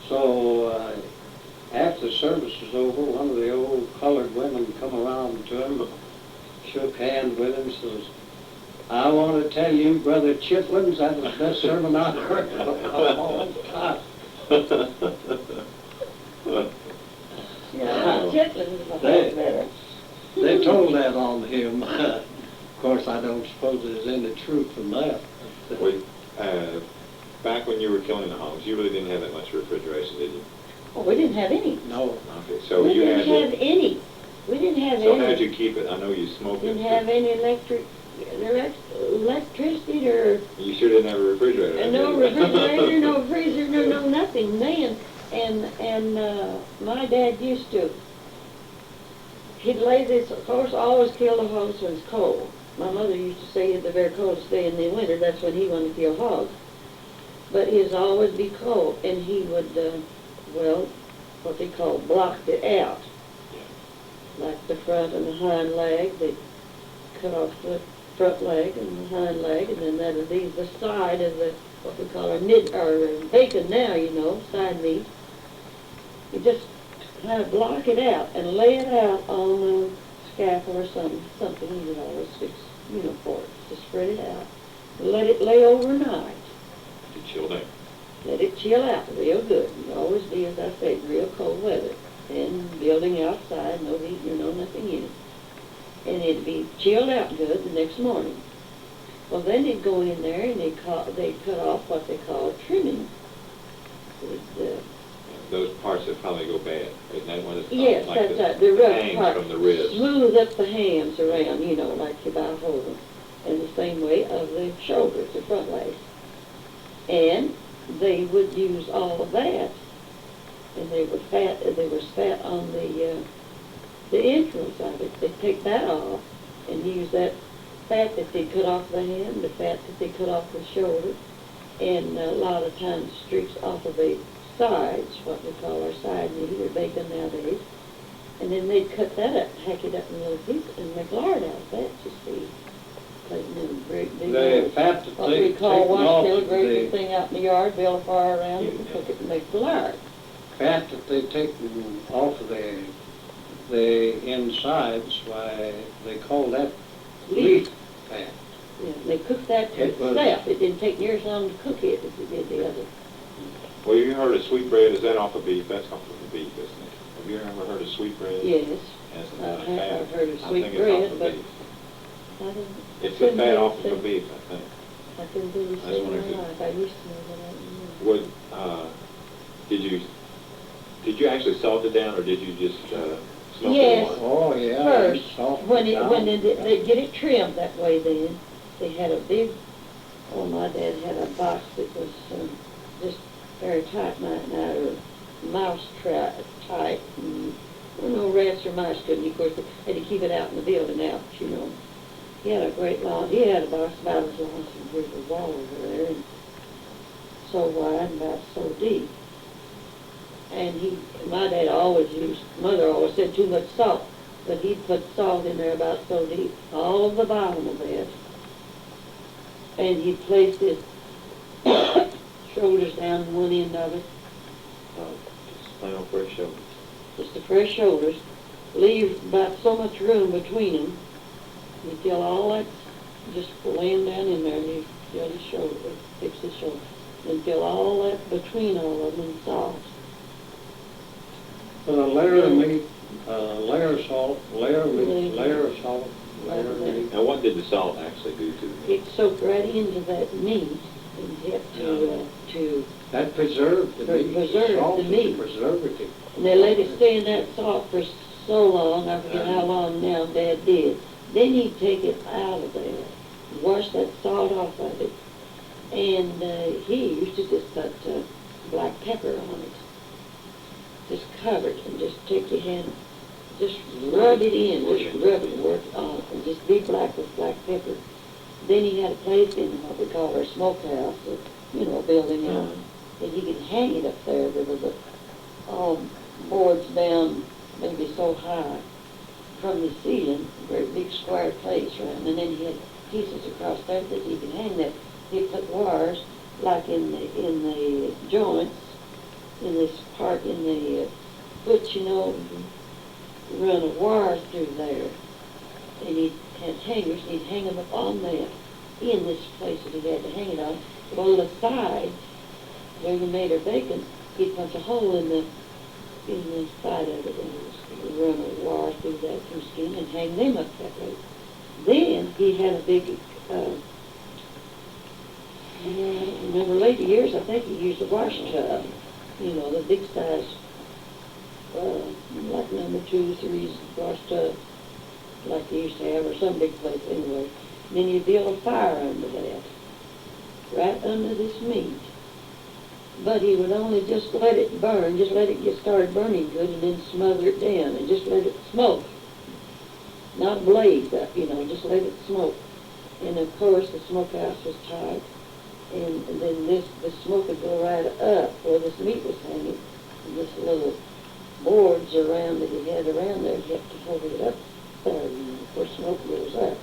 So after the service was over, one of the old colored women come around to him, shook hands with him, says, "I want to tell you, Brother Chitlins, that was the best sermon I've heard in a long time." Yeah, Chitlins was better. They told that on him. Of course, I don't suppose there's any truth in that. Wait, back when you were killing the hogs, you really didn't have that much refrigeration, did you? Oh, we didn't have any. No. Okay, so We you didn't had have any. We didn't have So any. how'd you keep it? I know you smoked Didn't it. have any electricity or You sure didn't have a refrigerator? no refrigerator, no freezer, no nothing. Then and my dad used to. He'd lay this. Of course, always kill the hogs when it's cold. My mother used to say the very coldest day in the winter, that's when he wanted to kill hogs. But it'd always be cold, and he would, what they call block it out. Like the front and the hind leg, they'd cut off the front leg and the hind leg, and then that'd leave the side of the, what we call our bacon now, side meat. You just kind of block it out and lay it out on a scaffold or something you would always fix, for it. Just spread it out. Let it lay overnight. To chill down. Let it chill out real good. It always be, as I said, real cold weather. And building outside, no heat, nothing in it. And it'd be chilled out good the next morning. Well, then they'd go in there and they'd cut off what they call trimming. Those parts that probably go bad. Isn't that what it's called? Yes, like that's right. The rough hangs part. from the ribs. Smooth up the hams around, like you buy Holden. And the same way of the shoulders, the front legs. And they would use all of that. And they was fat on the entrance of it. They'd take that off and use that fat that they cut off the ham, the fat that they cut off the shoulder, and a lot of times streaks off of the sides, what we call our side meat or bacon nowadays. And then they'd cut that up, hack it up in little pieces, and make lard out of that, you see. The fat that what they we call taken wash off tail, of grate the the thing out in the yard, build a fire around it, and cook it and make the lard. fat that they taken off of the insides, why they call that leaf fat. Yeah, they cooked that to itself. It didn't take near as long to cook it as it did the other. Well, you heard of sweetbread? Is that off of beef? That's off of the beef, isn't it? Have you ever heard of sweetbread? Yes. That's I've fat. heard of I think sweetbread, it's off but of beef. I didn't. It's the fat off of the beef, I think. I couldn't really That's say in what my I did. life. I used to know, but I don't know. Did you actually salt it down, or did you just smoke Yes. it on? Oh, yeah. First, soft when down. they get it trimmed that way, then they had a big. Oh, my dad had a box that was just very tight, or mouse trap tight. And, no rats or mice couldn't. Of course, they had to keep it out in the building out. He had a great long. He had a box about as long as there's a wall over there, and so wide and about so deep. And my dad mother always said too much salt, but he'd put salt in there about so deep, all of the bottom of that. And he'd place his shoulders down one end of it, Just plain old fresh shoulder. just the fresh shoulders, leave about so much room between them, until all that's just laying down in there, and you feel his shoulder, fix his shoulder, until all that between all of them is soft. Put a layer of meat, layer of salt, layer of meat, layer of salt, layer of meat. Now, what did the salt actually do to the meat? It soaked right into that meat and helped to That preserved the meat. Preserved Salt the is meat. a preservative. and they let it stay in that salt for so long, I forget how long now Dad did. Then he'd take it out of there, wash that salt off of it, and he used to just put black pepper on it. Just cover it and just take your hand, just rub it in, just rub it, work on it, and just be black with black pepper. Then he had a place in what we call our smokehouse, building out, and he could hang it up there. There was boards down maybe so high from the ceiling, a great big square place, right? And then he had pieces across there that he could hang that. He put wires like in the joints in this part in the foot, you know, run a wire through there. And he had hangers, and he'd hang them up on that, in this place that he had to hang it on. On the sides, where he made her bacon, he'd punch a hole in the side of it and run a wire through that through skin and hang them up that way. Then he had a big, I don't remember later years, I think he used a wash tub, you know, the big size, like number 2, 3's wash tub, like they used to have, or some big place anyway. And then you build a fire under that, right under this meat. But he would only just let it burn, just let it get started burning good, and then smother it down, and just let it smoke. Not blaze up, you know, just let it smoke. And of course, the smokehouse was tight, and then the smoke would go right up where this meat was hanging, and this little boards around that he had around there kept to hold it up there, you know, before smoke goes up.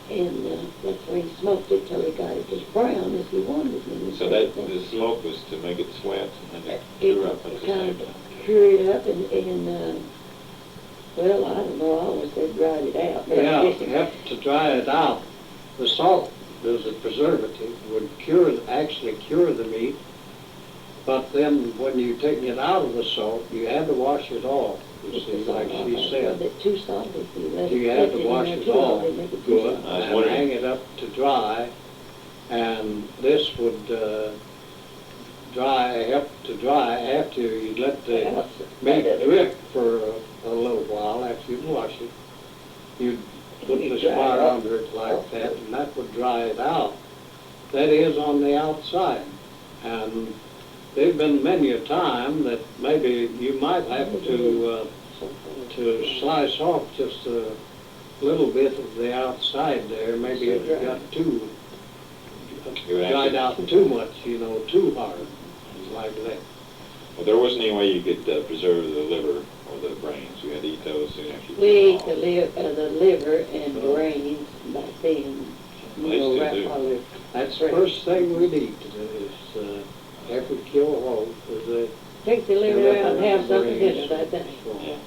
And that's where he smoked it till he got it as brown as he wanted it. So that the smoke was to make it sweat and then cure up at the kind same time. of cure it up and well, I don't know, I always said dried it out. But Yeah, I guess you have to dry it out. The salt, as a preservative, would actually cure the meat. But then when you're taking it out of the salt, you had to wash it off. You see, like she said. Too salty. You had to wash it off good I was and wondering. hang it up to dry. And this would help to dry after you let the meat drip for a little while after you wash it. You'd put the spar under it like that, and that would dry it out. That is on the outside. And there've been many a time that maybe you might have to slice off just a little bit of the outside there. Maybe it got too dried out too much, you know, too hard, like that. Well, there wasn't any way you could preserve the liver or the brains. We had to eat those soon after you We ate cooked them all. the liver and brains back then. They You know, still right do. while they're That's the first thing we'd eat is after we kill a hog, was take the liver out and have something brains. dinner that day. Yeah.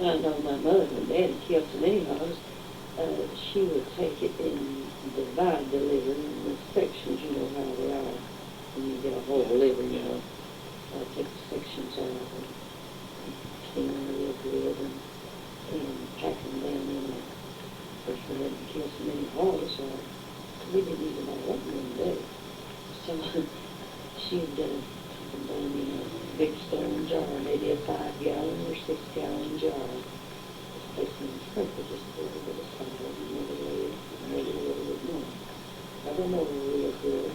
I know my mother, when Daddy killed so many hogs, she would take it and divide the liver in the sections, you know how they are. When you get a whole liver, you know, take the sections out and clean them real good and pack them down in there. Of course, we hadn't killed so many hogs, so we didn't eat them all up in one day. So she'd put them down in a big stone jar, maybe a 5-gallon or 6-gallon jar. Just place them in sprinkle just a little bit of salt and maybe a little bit more. I don't know real good.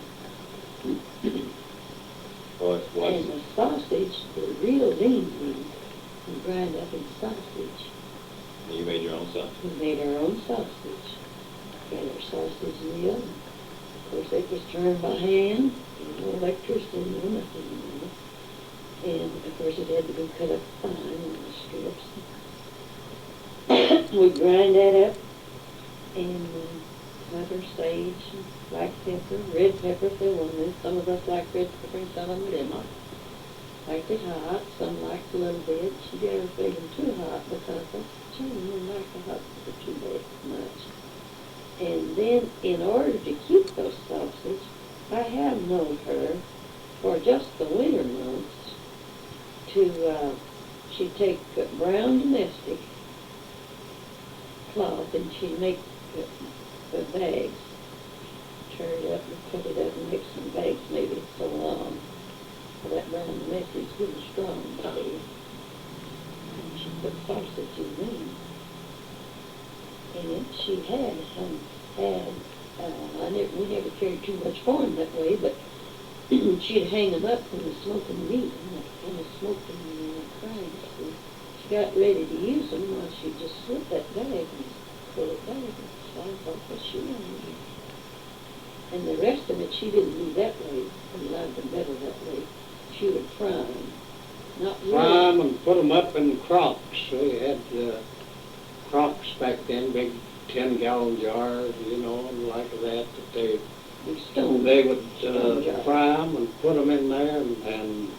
Well, it was. And the sausage, the real lean meat, we grind up in sausage. You made your own stuff. We made our own sausage. Got our sausage meal. Of course, it was turned by hand. No electricity, no nothing, you know. And of course, it had to be cut up fine in the strips. We grind that up and pepper, sage, black pepper, red pepper if they wanted. Some of us like red pepper and some of them didn't. Liked it hot, some liked a little bit. She never made them too hot because that's children didn't like the hot pepper too much. And then in order to keep those sausage, I have known her for just the winter months to, she'd take brown domestic cloth and she'd make bags, turn it up and put it up and make some bags, maybe so long. For that brown domestic is good and strong body. And she put sausage in them. And it, she had we never carried too much for them that way, but she'd hang them up when the smoking meat and the smoking cranks. And she got ready to use them, well, she'd just slip that bag and pull it back and slide off what she wanted. And the rest of it she didn't do that way. We loved them better that way. She would fry them. Not really. fry them and put them up in crocks. We had crocks back then, big 10-gallon jars, you know, and like that they Big stone they would fry them and put them in there and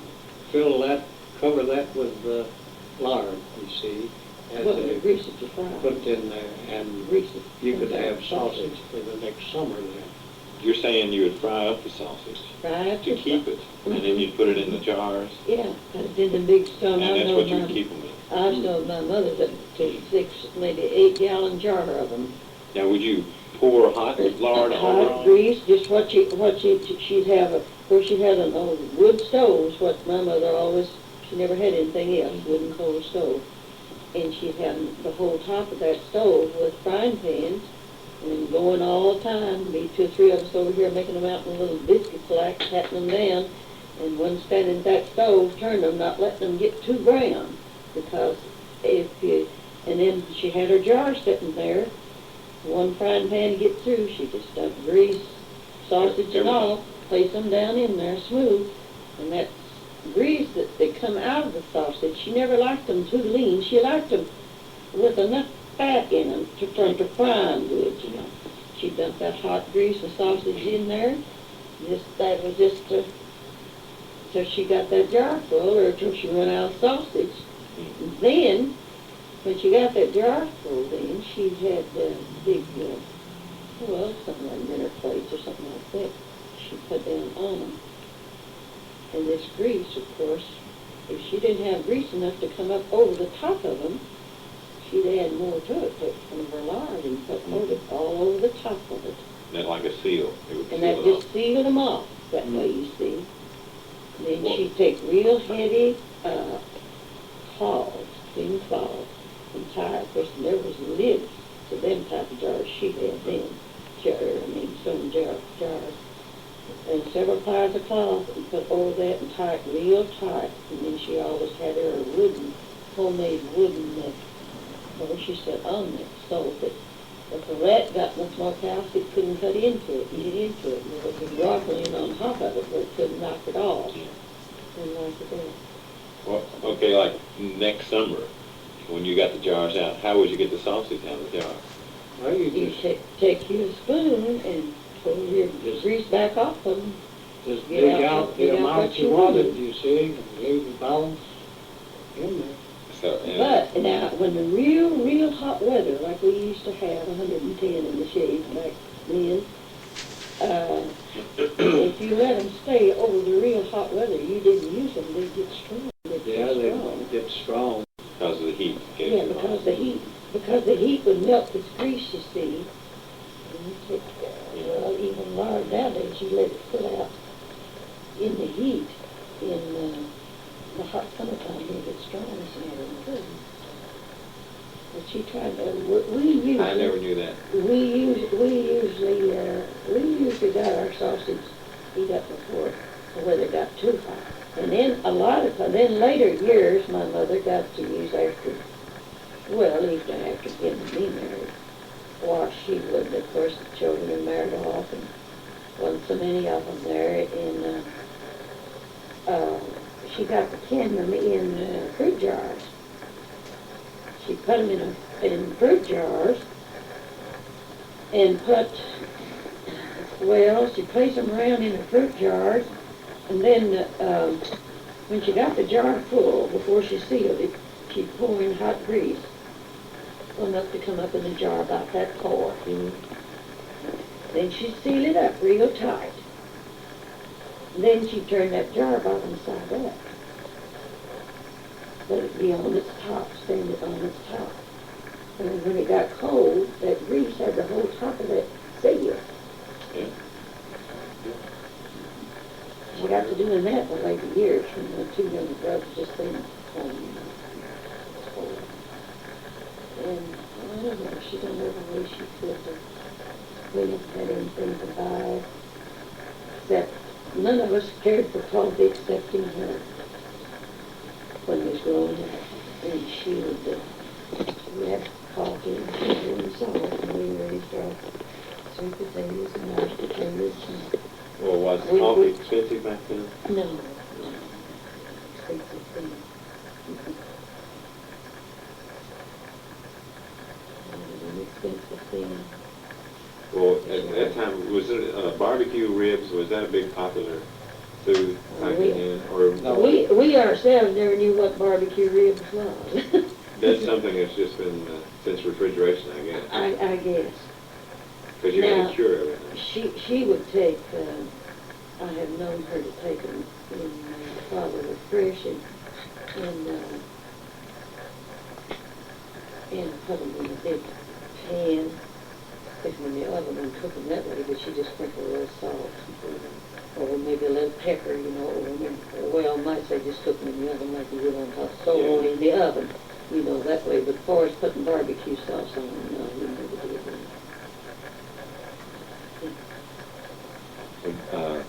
fill that, cover that with lard, you see, as Well, they grease it to fry. put in there, and Grease it. you could have sausage for the next summer then. You're saying you would fry up the sausage Fry it to keep it, and then you'd put it in the jars, Yeah, put it in the big stone. and that's what you would keep them in. I know my mother took 6, maybe 8-gallon jar of them. Now, would you pour hot lard over Hot on it? grease, just she'd have, of course she had an old wood stove, what my mother always, she never had anything else, wooden coal stove. And she'd have the whole top of that stove with frying pans, and going all the time, be 2 or 3 of us over here making them out in little biscuits like, patting them down, and one standing at that stove, turning them, not letting them get too brown, because if you, and then she had her jar sitting there, one frying pan to get through, she just stuck grease, sausage and all, place them down in there smooth, and that grease that come out of the sausage, she never liked them too lean, she liked them with enough fat in them to fry them good, you know. She dumped that hot grease and sausage in there, that was just till she got that jar full, or till she ran out of sausage. And then, when she got that jar full, then she had big, something like dinner plates or something like that, she put down on them. And this grease, of course, if she didn't have grease enough to come up over the top of them, she'd add more to it, put some of her lard and put it all over the top of it. That like a seal. It would And seal that it just off. sealed them off that way, you see. Then she'd take real heavy cloths, clean cloths, and tie, of course, there was lids to them type of jars she had then, stone jars. And several piles of cloth and put over that and tie it real tight. And then she always had her homemade wooden, she said on that stove that if the rat got much more calcium, it couldn't cut into it, eat into it. And it was rockling on top of it, but it couldn't knock it off. Couldn't knock it off. Well, okay, like next summer, when you got the jars out, how would you get the sausage out of the jar? Well, you You just take your spoon and pull your grease back off of them. Just Get dig out out the what amount you you wanted, wanted. you see, and leave the balance in there. So, But now, when the real hot weather, like we used to have, 110 in the shade back then, if you let them stay over the real hot weather, you didn't use them, they'd get strong. Yeah, they get strong. because of the heat. Yeah, because the heat would melt this grease, you see. And you take, even lard nowadays, you let it sit out in the heat in the hot summertime, they get strong as a matter of good. But she tried to, we usually... I never knew that. We usually got our sausage heat up before the weather got too hot. And then then later years, my mother got to use after getting me married, wash she would. Of course, the children were married off, and wasn't so many of them there. And she got to tin them in fruit jars. She put them in fruit jars and she placed them around in the fruit jars, and then when she got the jar full, before she sealed it, she'd pour in hot grease, enough to come up in the jar about that pour. Then she'd seal it up real tight. Then she'd turn that jar bottom side up. Let it be on its top, stand it on its top. And when it got cold, that grease had the whole top of that seal. Yeah. She got to doing that for later years when the 2 younger brothers just been home. And I don't know, she done every way she could to clean up, had anything to buy. Except none of us cared for coffee excepting her when we was growing up. And she would, we had coffee and sugar and salt, and we raised our sweet potatoes and mashed potatoes. Well, was We- coffee we- expensive back then? No. Expensive thing. An expensive thing. Well, at that time, was it a barbecue barbecue ribs, was that a big popular food back then? Or No. We ourselves never knew what barbecue ribs was. that's something that's just been since refrigeration, I guess? I guess. Because you had Now, to cure everything. She would take, I have known her to take them when my father was fresh and put them in a big pan, stick them in the oven and cook them that way, but she just sprinkled a little salt or maybe a little pepper, you know, or well, I might say just cook them in the oven like you would on hot stove in the oven, you know, that way. But as far as putting barbecue sauce on them, no, we never did that.